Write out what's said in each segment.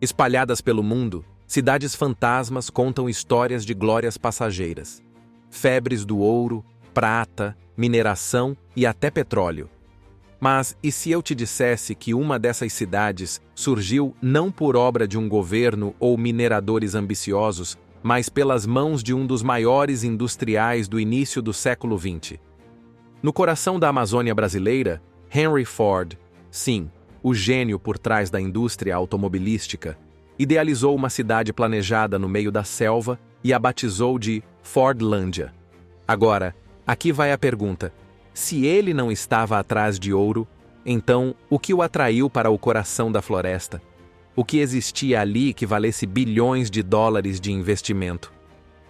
Espalhadas pelo mundo, cidades fantasmas contam histórias de glórias passageiras. Febres do ouro, prata, mineração e até petróleo. Mas e se eu te dissesse que uma dessas cidades surgiu não por obra de um governo ou mineradores ambiciosos, mas pelas mãos de um dos maiores industriais do início do século XX? No coração da Amazônia brasileira, Henry Ford, sim, o gênio por trás da indústria automobilística, idealizou uma cidade planejada no meio da selva e a batizou de Fordlândia. Agora, aqui vai a pergunta: se ele não estava atrás de ouro, então o que o atraiu para o coração da floresta? O que existia ali que valesse bilhões de dólares de investimento?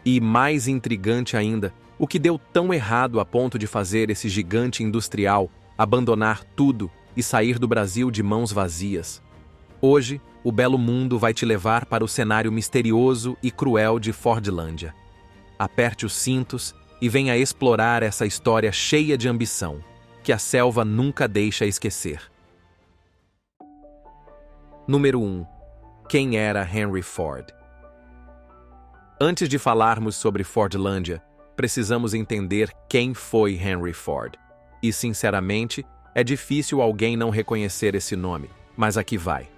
E, mais intrigante ainda, o que deu tão errado a ponto de fazer esse gigante industrial abandonar tudo e sair do Brasil de mãos vazias? Hoje, o belo mundo vai te levar para o cenário misterioso e cruel de Fordlândia. Aperte os cintos e venha explorar essa história cheia de ambição, que a selva nunca deixa esquecer. Número 1. Quem era Henry Ford? Antes de falarmos sobre Fordlândia, precisamos entender quem foi Henry Ford. E, sinceramente, é difícil alguém não reconhecer esse nome, mas aqui vai.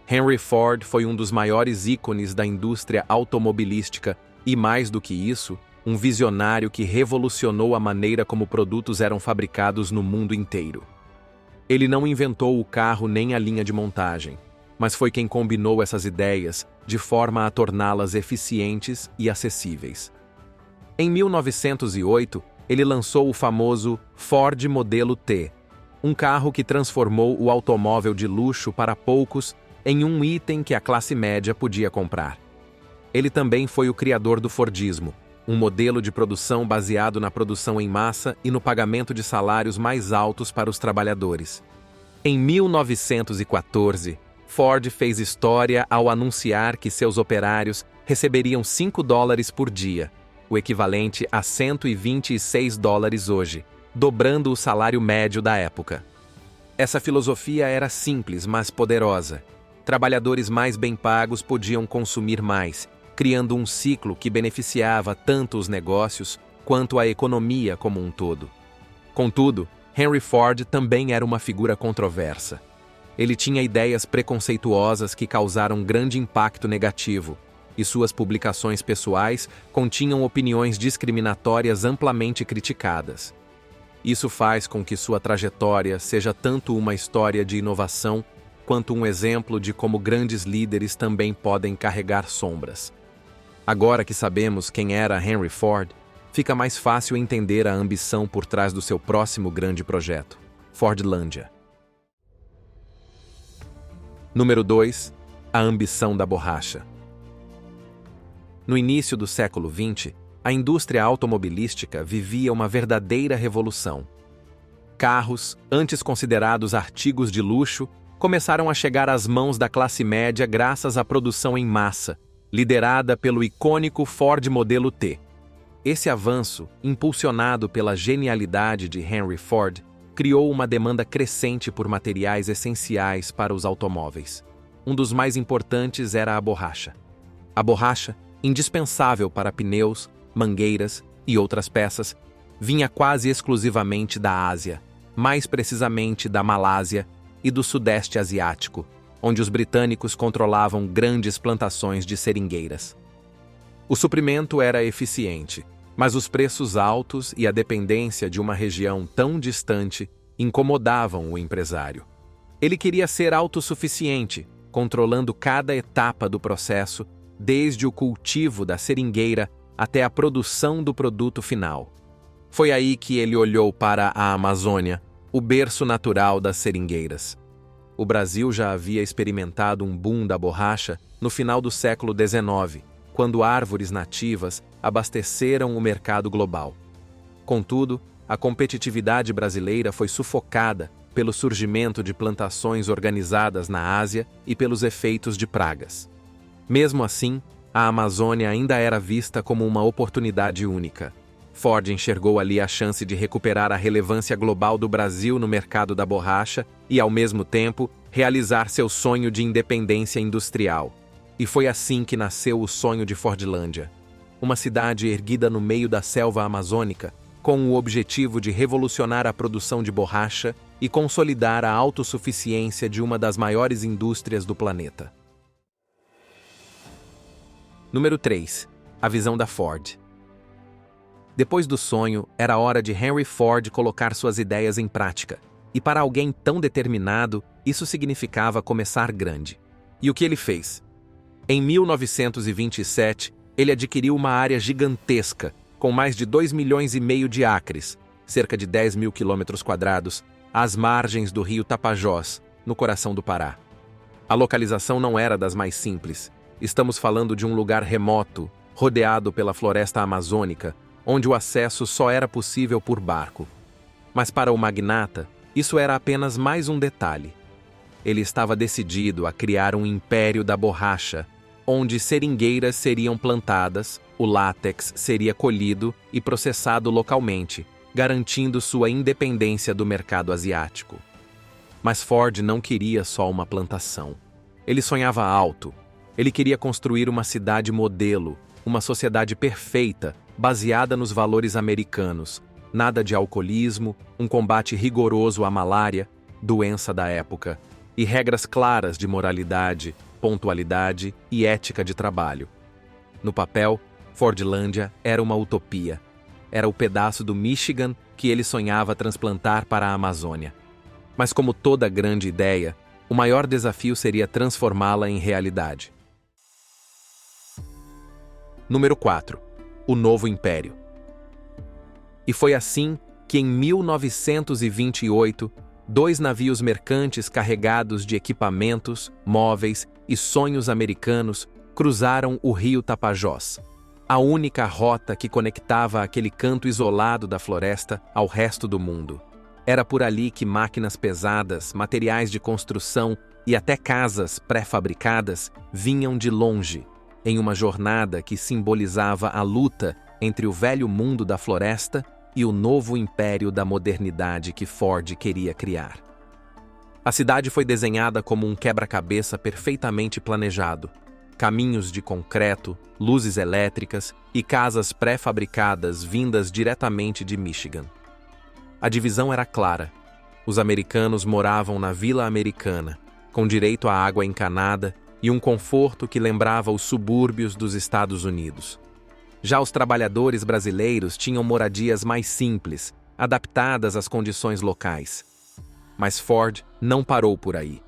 Henry Ford foi um dos maiores ícones da indústria automobilística e, mais do que isso, um visionário que revolucionou a maneira como produtos eram fabricados no mundo inteiro. Ele não inventou o carro nem a linha de montagem, mas foi quem combinou essas ideias de forma a torná-las eficientes e acessíveis. Em 1908, ele lançou o famoso Ford Modelo T, um carro que transformou o automóvel de luxo para poucos em um item que a classe média podia comprar. Ele também foi o criador do Fordismo, um modelo de produção baseado na produção em massa e no pagamento de salários mais altos para os trabalhadores. Em 1914, Ford fez história ao anunciar que seus operários receberiam $5 por dia, o equivalente a $126 hoje, dobrando o salário médio da época. Essa filosofia era simples, mas poderosa. Trabalhadores mais bem pagos podiam consumir mais, criando um ciclo que beneficiava tanto os negócios quanto a economia como um todo. Contudo, Henry Ford também era uma figura controversa. Ele tinha ideias preconceituosas que causaram grande impacto negativo, e suas publicações pessoais continham opiniões discriminatórias amplamente criticadas. Isso faz com que sua trajetória seja tanto uma história de inovação quanto um exemplo de como grandes líderes também podem carregar sombras. Agora que sabemos quem era Henry Ford, fica mais fácil entender a ambição por trás do seu próximo grande projeto, Fordlândia. Número 2. A ambição da borracha. No início do século XX, a indústria automobilística vivia uma verdadeira revolução. Carros, antes considerados artigos de luxo, começaram a chegar às mãos da classe média graças à produção em massa, liderada pelo icônico Ford Modelo T. Esse avanço, impulsionado pela genialidade de Henry Ford, criou uma demanda crescente por materiais essenciais para os automóveis. Um dos mais importantes era a borracha. A borracha, indispensável para pneus, mangueiras e outras peças, vinha quase exclusivamente da Ásia, mais precisamente da Malásia e do Sudeste Asiático, onde os britânicos controlavam grandes plantações de seringueiras. O suprimento era eficiente, mas os preços altos e a dependência de uma região tão distante incomodavam o empresário. Ele queria ser autossuficiente, controlando cada etapa do processo, desde o cultivo da seringueira até a produção do produto final. Foi aí que ele olhou para a Amazônia, o berço natural das seringueiras. O Brasil já havia experimentado um boom da borracha no final do século XIX, quando árvores nativas abasteceram o mercado global. Contudo, a competitividade brasileira foi sufocada pelo surgimento de plantações organizadas na Ásia e pelos efeitos de pragas. Mesmo assim, a Amazônia ainda era vista como uma oportunidade única. Ford enxergou ali a chance de recuperar a relevância global do Brasil no mercado da borracha e, ao mesmo tempo, realizar seu sonho de independência industrial. E foi assim que nasceu o sonho de Fordlândia, uma cidade erguida no meio da selva amazônica, com o objetivo de revolucionar a produção de borracha e consolidar a autossuficiência de uma das maiores indústrias do planeta. Número 3. A visão da Ford. Depois do sonho, era hora de Henry Ford colocar suas ideias em prática. E para alguém tão determinado, isso significava começar grande. E o que ele fez? Em 1927, ele adquiriu uma área gigantesca, com mais de 2,5 milhões de acres, cerca de 10 mil quilômetros quadrados, às margens do rio Tapajós, no coração do Pará. A localização não era das mais simples. Estamos falando de um lugar remoto, rodeado pela floresta amazônica, onde o acesso só era possível por barco. Mas para o magnata, isso era apenas mais um detalhe. Ele estava decidido a criar um império da borracha, onde seringueiras seriam plantadas, o látex seria colhido e processado localmente, garantindo sua independência do mercado asiático. Mas Ford não queria só uma plantação. Ele sonhava alto. Ele queria construir uma cidade modelo, uma sociedade perfeita, baseada nos valores americanos, nada de alcoolismo, um combate rigoroso à malária, doença da época, e regras claras de moralidade, pontualidade e ética de trabalho. No papel, Fordlândia era uma utopia. Era o pedaço do Michigan que ele sonhava transplantar para a Amazônia. Mas como toda grande ideia, o maior desafio seria transformá-la em realidade. Número 4. O novo império. E foi assim que, em 1928, 2 navios mercantes carregados de equipamentos, móveis e sonhos americanos cruzaram o rio Tapajós, a única rota que conectava aquele canto isolado da floresta ao resto do mundo. Era por ali que máquinas pesadas, materiais de construção e até casas pré-fabricadas vinham de longe, em uma jornada que simbolizava a luta entre o velho mundo da floresta e o novo império da modernidade que Ford queria criar. A cidade foi desenhada como um quebra-cabeça perfeitamente planejado. Caminhos de concreto, luzes elétricas e casas pré-fabricadas vindas diretamente de Michigan. A divisão era clara. Os americanos moravam na Vila Americana, com direito à água encanada e um conforto que lembrava os subúrbios dos Estados Unidos. Já os trabalhadores brasileiros tinham moradias mais simples, adaptadas às condições locais. Mas Ford não parou por aí.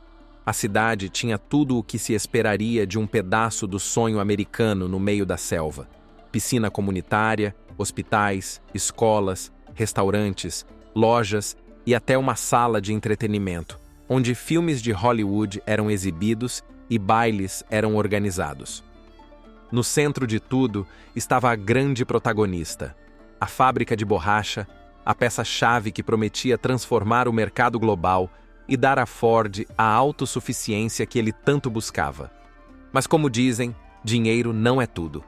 A cidade tinha tudo o que se esperaria de um pedaço do sonho americano no meio da selva. Piscina comunitária, hospitais, escolas, restaurantes, lojas e até uma sala de entretenimento, onde filmes de Hollywood eram exibidos e bailes eram organizados. No centro de tudo estava a grande protagonista, a fábrica de borracha, a peça-chave que prometia transformar o mercado global e dar a Ford a autossuficiência que ele tanto buscava. Mas como dizem, dinheiro não é tudo.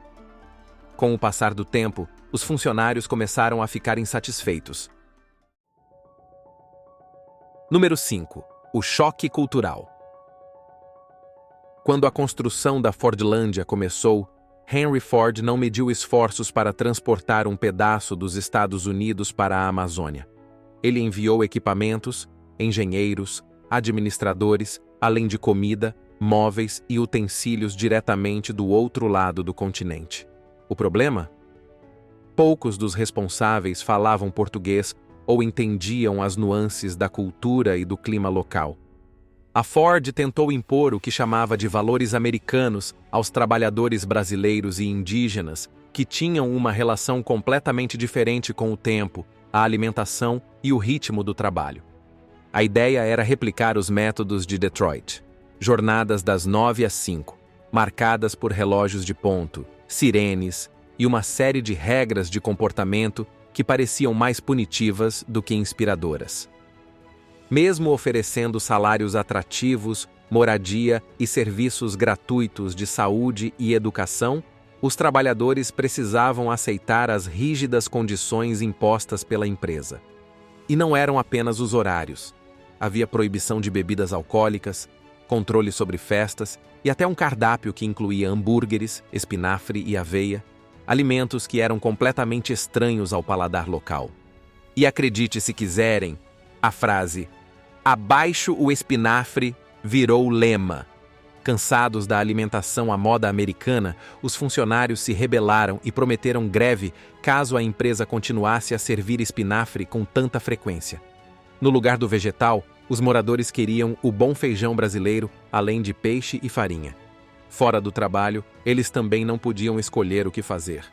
Com o passar do tempo, os funcionários começaram a ficar insatisfeitos. Número 5. O choque cultural. Quando a construção da Fordlândia começou, Henry Ford não mediu esforços para transportar um pedaço dos Estados Unidos para a Amazônia. Ele enviou equipamentos, engenheiros, administradores, além de comida, móveis e utensílios diretamente do outro lado do continente. O problema? Poucos dos responsáveis falavam português ou entendiam as nuances da cultura e do clima local. A Ford tentou impor o que chamava de valores americanos aos trabalhadores brasileiros e indígenas, que tinham uma relação completamente diferente com o tempo, a alimentação e o ritmo do trabalho. A ideia era replicar os métodos de Detroit, jornadas das 9 às 5, marcadas por relógios de ponto, sirenes e uma série de regras de comportamento que pareciam mais punitivas do que inspiradoras. Mesmo oferecendo salários atrativos, moradia e serviços gratuitos de saúde e educação, Os trabalhadores precisavam aceitar as rígidas condições impostas pela empresa. E não eram apenas os horários. Havia proibição de bebidas alcoólicas, controle sobre festas e até um cardápio que incluía hambúrgueres, espinafre e aveia, alimentos que eram completamente estranhos ao paladar local. E acredite se quiserem, a frase "abaixo o espinafre" virou lema. Cansados da alimentação à moda americana, os funcionários se rebelaram e prometeram greve caso a empresa continuasse a servir espinafre com tanta frequência. No lugar do vegetal, os moradores queriam o bom feijão brasileiro, além de peixe e farinha. Fora do trabalho, eles também não podiam escolher o que fazer.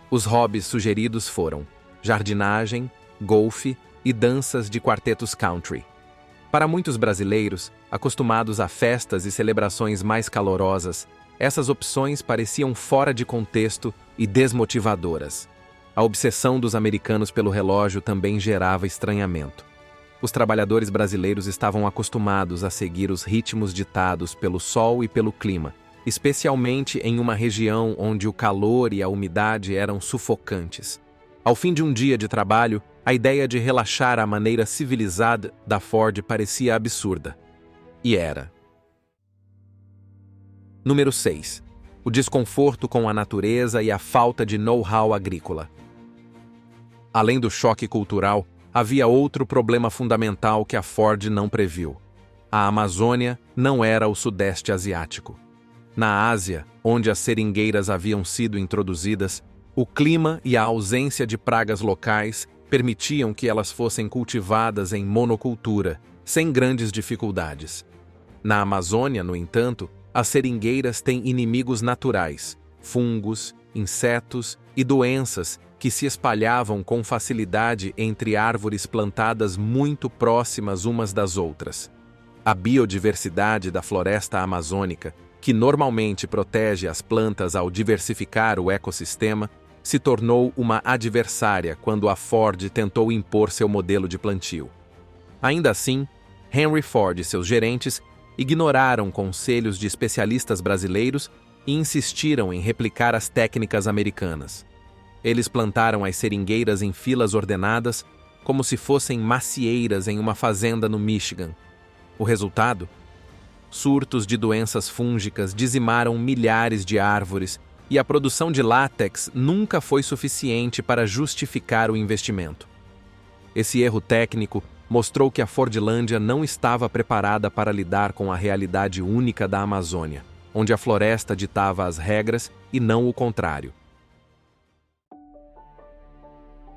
Os hobbies sugeridos foram jardinagem, golfe e danças de quartetos country. Para muitos brasileiros, acostumados a festas e celebrações mais calorosas, essas opções pareciam fora de contexto e desmotivadoras. A obsessão dos americanos pelo relógio também gerava estranhamento. Os trabalhadores brasileiros estavam acostumados a seguir os ritmos ditados pelo sol e pelo clima, especialmente em uma região onde o calor e a umidade eram sufocantes. Ao fim de um dia de trabalho, a ideia de relaxar à maneira civilizada da Ford parecia absurda. E era. Número 6. O desconforto com a natureza e a falta de know-how agrícola. Além do choque cultural, havia outro problema fundamental que a Ford não previu. A Amazônia não era o Sudeste Asiático. Na Ásia, onde as seringueiras haviam sido introduzidas, o clima e a ausência de pragas locais permitiam que elas fossem cultivadas em monocultura, sem grandes dificuldades. Na Amazônia, no entanto, as seringueiras têm inimigos naturais, fungos, insetos e doenças que se espalhavam com facilidade entre árvores plantadas muito próximas umas das outras. A biodiversidade da floresta amazônica, que normalmente protege as plantas ao diversificar o ecossistema, se tornou uma adversária quando a Ford tentou impor seu modelo de plantio. Ainda assim, Henry Ford e seus gerentes ignoraram conselhos de especialistas brasileiros e insistiram em replicar as técnicas americanas. Eles plantaram as seringueiras em filas ordenadas, como se fossem macieiras em uma fazenda no Michigan. O resultado? Surtos de doenças fúngicas dizimaram milhares de árvores e a produção de látex nunca foi suficiente para justificar o investimento. Esse erro técnico mostrou que a Fordlândia não estava preparada para lidar com a realidade única da Amazônia, onde a floresta ditava as regras e não o contrário.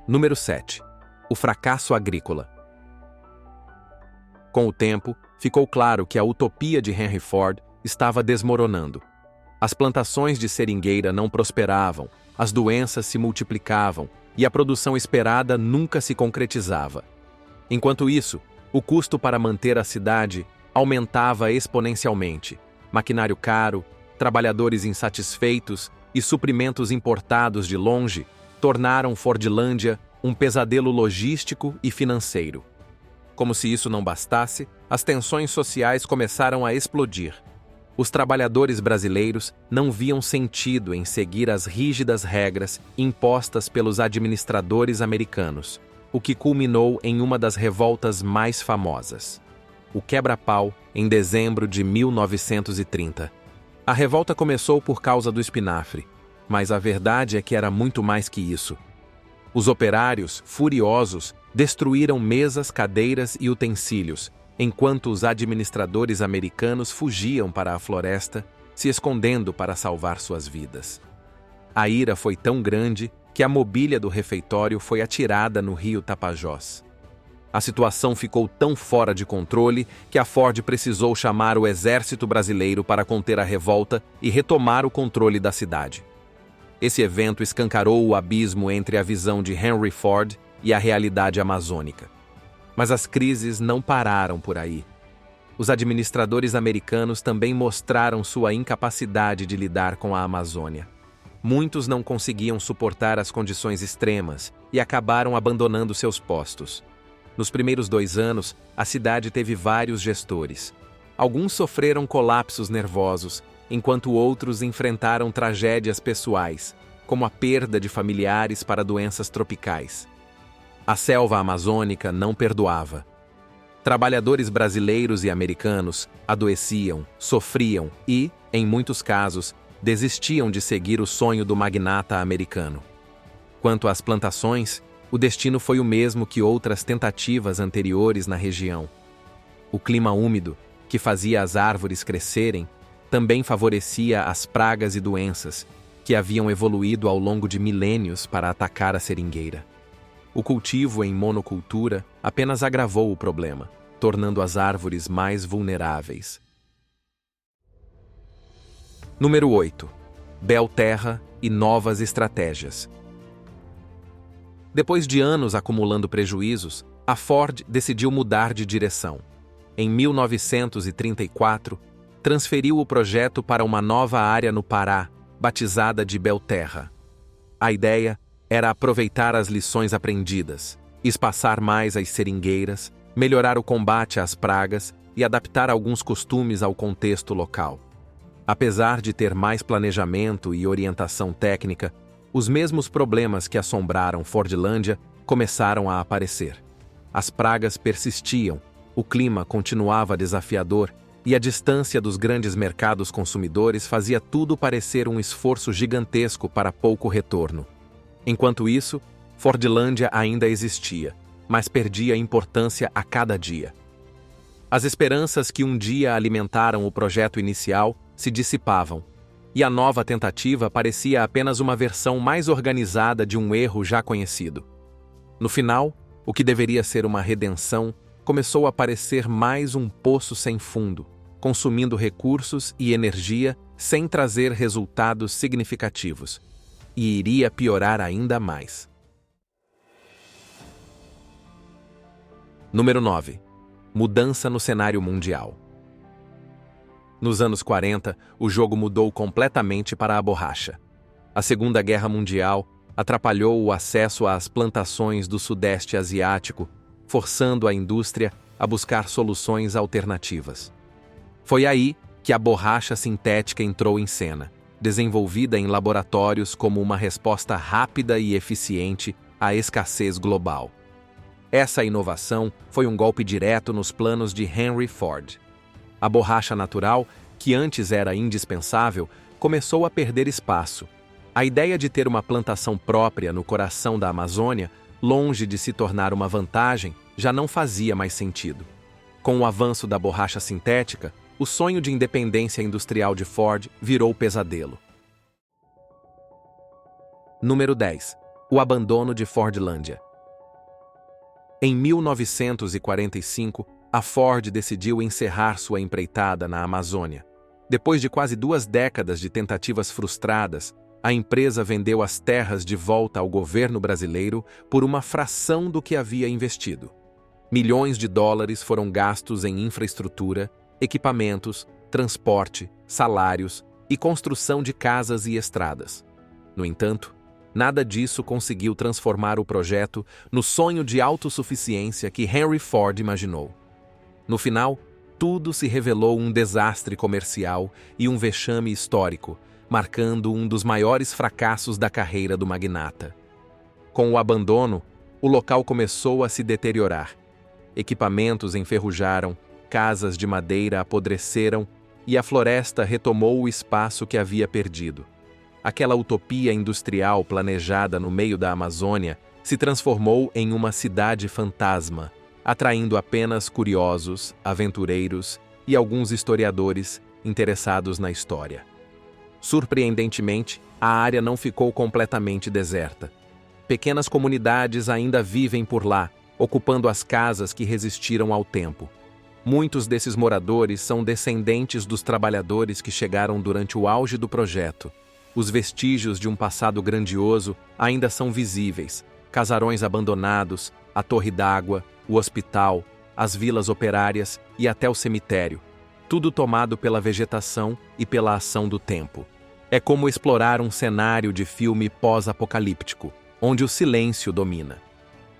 Número 7. O fracasso agrícola. Com o tempo, ficou claro que a utopia de Henry Ford estava desmoronando. As plantações de seringueira não prosperavam, as doenças se multiplicavam e a produção esperada nunca se concretizava. Enquanto isso, o custo para manter a cidade aumentava exponencialmente. Maquinário caro, trabalhadores insatisfeitos e suprimentos importados de longe tornaram Fordlândia um pesadelo logístico e financeiro. Como se isso não bastasse, as tensões sociais começaram a explodir. Os trabalhadores brasileiros não viam sentido em seguir as rígidas regras impostas pelos administradores americanos, o que culminou em uma das revoltas mais famosas. O quebra-pau, em dezembro de 1930. A revolta começou por causa do espinafre, mas a verdade é que era muito mais que isso. Os operários, furiosos, destruíram mesas, cadeiras e utensílios, enquanto os administradores americanos fugiam para a floresta, se escondendo para salvar suas vidas. A ira foi tão grande que a mobília do refeitório foi atirada no rio Tapajós. A situação ficou tão fora de controle que a Ford precisou chamar o exército brasileiro para conter a revolta e retomar o controle da cidade. Esse evento escancarou o abismo entre a visão de Henry Ford e a realidade amazônica. Mas as crises não pararam por aí. Os administradores americanos também mostraram sua incapacidade de lidar com a Amazônia. Muitos não conseguiam suportar as condições extremas e acabaram abandonando seus postos. Nos primeiros 2 anos, a cidade teve vários gestores. Alguns sofreram colapsos nervosos, enquanto outros enfrentaram tragédias pessoais, como a perda de familiares para doenças tropicais. A selva amazônica não perdoava. Trabalhadores brasileiros e americanos adoeciam, sofriam e, em muitos casos, desistiam de seguir o sonho do magnata americano. Quanto às plantações, o destino foi o mesmo que outras tentativas anteriores na região. O clima úmido, que fazia as árvores crescerem, também favorecia as pragas e doenças, que haviam evoluído ao longo de milênios para atacar a seringueira. O cultivo em monocultura apenas agravou o problema, tornando as árvores mais vulneráveis. Número 8. Belterra e novas estratégias. Depois de anos acumulando prejuízos, a Ford decidiu mudar de direção. Em 1934, transferiu o projeto para uma nova área no Pará, batizada de Belterra. A ideia era aproveitar as lições aprendidas, espaçar mais as seringueiras, melhorar o combate às pragas e adaptar alguns costumes ao contexto local. Apesar de ter mais planejamento e orientação técnica, os mesmos problemas que assombraram Fordlândia começaram a aparecer. As pragas persistiam, o clima continuava desafiador e a distância dos grandes mercados consumidores fazia tudo parecer um esforço gigantesco para pouco retorno. Enquanto isso, Fordlândia ainda existia, mas perdia importância a cada dia. As esperanças que um dia alimentaram o projeto inicial se dissipavam, e a nova tentativa parecia apenas uma versão mais organizada de um erro já conhecido. No final, o que deveria ser uma redenção começou a parecer mais um poço sem fundo, consumindo recursos e energia sem trazer resultados significativos, e iria piorar ainda mais. Número 9. Mudança no cenário mundial. Nos anos 40, o jogo mudou completamente para a borracha. A Segunda Guerra Mundial atrapalhou o acesso às plantações do Sudeste Asiático, forçando a indústria a buscar soluções alternativas. Foi aí que a borracha sintética entrou em cena, desenvolvida em laboratórios como uma resposta rápida e eficiente à escassez global. Essa inovação foi um golpe direto nos planos de Henry Ford. A borracha natural, que antes era indispensável, começou a perder espaço. A ideia de ter uma plantação própria no coração da Amazônia, longe de se tornar uma vantagem, já não fazia mais sentido. Com o avanço da borracha sintética, o sonho de independência industrial de Ford virou pesadelo. Número 10. O abandono de Fordlândia. Em 1945, a Ford decidiu encerrar sua empreitada na Amazônia. Depois de quase 2 décadas de tentativas frustradas, a empresa vendeu as terras de volta ao governo brasileiro por uma fração do que havia investido. Milhões de dólares foram gastos em infraestrutura, equipamentos, transporte, salários e construção de casas e estradas. No entanto, nada disso conseguiu transformar o projeto no sonho de autossuficiência que Henry Ford imaginou. No final, tudo se revelou um desastre comercial e um vexame histórico, marcando um dos maiores fracassos da carreira do magnata. Com o abandono, o local começou a se deteriorar. Equipamentos enferrujaram, casas de madeira apodreceram e a floresta retomou o espaço que havia perdido. Aquela utopia industrial planejada no meio da Amazônia se transformou em uma cidade fantasma, atraindo apenas curiosos, aventureiros e alguns historiadores interessados na história. Surpreendentemente, a área não ficou completamente deserta. Pequenas comunidades ainda vivem por lá, ocupando as casas que resistiram ao tempo. Muitos desses moradores são descendentes dos trabalhadores que chegaram durante o auge do projeto. Os vestígios de um passado grandioso ainda são visíveis: casarões abandonados, a torre d'água, o hospital, as vilas operárias e até o cemitério, tudo tomado pela vegetação e pela ação do tempo. É como explorar um cenário de filme pós-apocalíptico, onde o silêncio domina.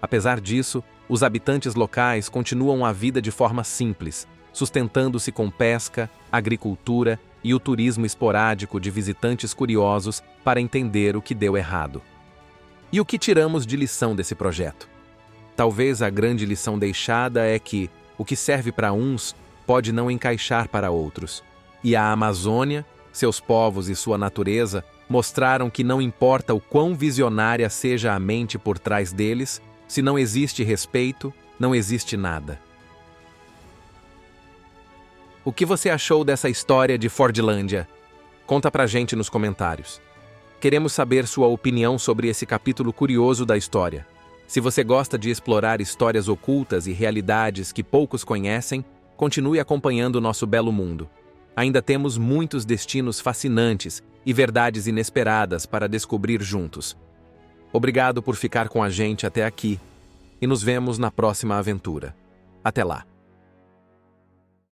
Apesar disso, os habitantes locais continuam a vida de forma simples, sustentando-se com pesca, agricultura e o turismo esporádico de visitantes curiosos para entender o que deu errado. E o que tiramos de lição desse projeto? Talvez a grande lição deixada é que o que serve para uns pode não encaixar para outros. E a Amazônia, seus povos e sua natureza mostraram que não importa o quão visionária seja a mente por trás deles, se não existe respeito, não existe nada. O que você achou dessa história de Fordlândia? Conta pra gente nos comentários. Queremos saber sua opinião sobre esse capítulo curioso da história. Se você gosta de explorar histórias ocultas e realidades que poucos conhecem, continue acompanhando o nosso belo mundo. Ainda temos muitos destinos fascinantes e verdades inesperadas para descobrir juntos. Obrigado por ficar com a gente até aqui e nos vemos na próxima aventura. Até lá!